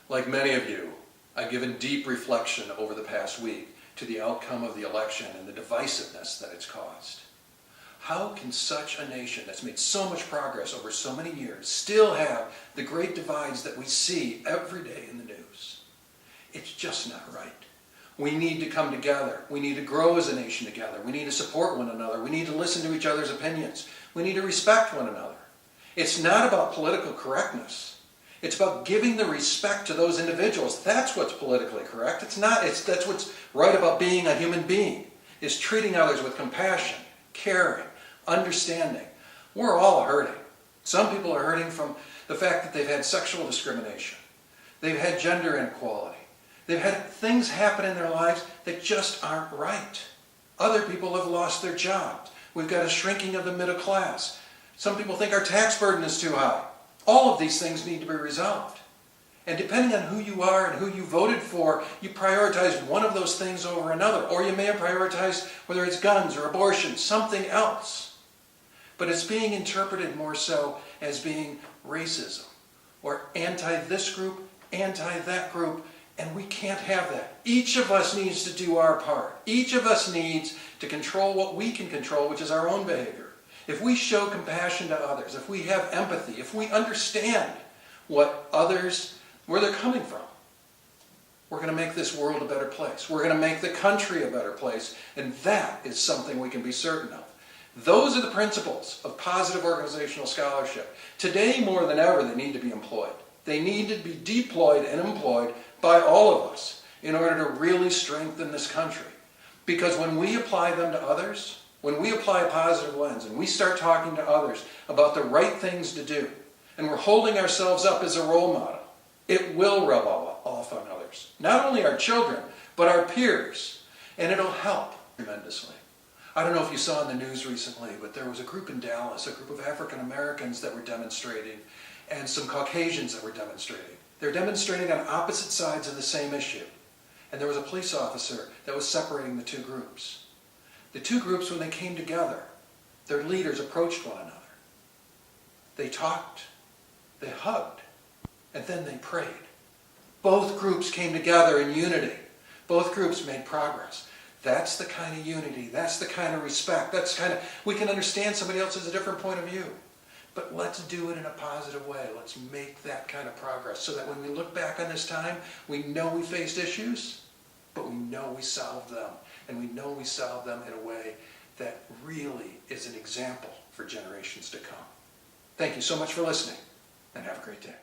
Like many of you, I've given deep reflection over the past week to the outcome of the election and the divisiveness that it's caused. How can such a nation that's made so much progress over so many years still have the great divides that we see every day in the news? It's just not right. We need to come together. We need to grow as a nation together. We need to support one another. We need to listen to each other's opinions. We need to respect one another. It's not about political correctness. It's about giving the respect to those individuals. That's what's politically correct. That's what's right about being a human being, is treating others with compassion, caring, understanding. We're all hurting. Some people are hurting from the fact that they've had sexual discrimination. They've had gender inequality. They've had things happen in their lives that just aren't right. Other people have lost their jobs. We've got a shrinking of the middle class. Some people think our tax burden is too high. All of these things need to be resolved. And depending on who you are and who you voted for, you prioritize one of those things over another. Or you may have prioritized, whether it's guns or abortion, something else. But it's being interpreted more so as being racism, or anti this group, anti that group, and we can't have that. Each of us needs to do our part. Each of us needs to control what we can control, which is our own behavior. If we show compassion to others, if we have empathy, if we understand what others, where they're coming from, we're going to make this world a better place. We're going to make the country a better place, and that is something we can be certain of. Those are the principles of positive organizational scholarship. Today, more than ever, they need to be employed. They need to be deployed and employed by all of us in order to really strengthen this country. Because when we apply them to others, when we apply a positive lens and we start talking to others about the right things to do, and we're holding ourselves up as a role model, it will rub off on others. Not only our children, but our peers. And it'll help tremendously. I don't know if you saw in the news recently, but there was a group in Dallas, a group of African Americans that were demonstrating, and some Caucasians that were demonstrating. They're demonstrating on opposite sides of the same issue. And there was a police officer that was separating the two groups. The two groups, when they came together, their leaders approached one another. They talked, they hugged, and then they prayed. Both groups came together in unity. Both groups made progress. That's the kind of unity, that's the kind of respect, we can understand somebody else has a different point of view. But let's do it in a positive way. Let's make that kind of progress so that when we look back on this time, we know we faced issues, but we know we solved them. And we know we solved them in a way that really is an example for generations to come. Thank you so much for listening, and have a great day.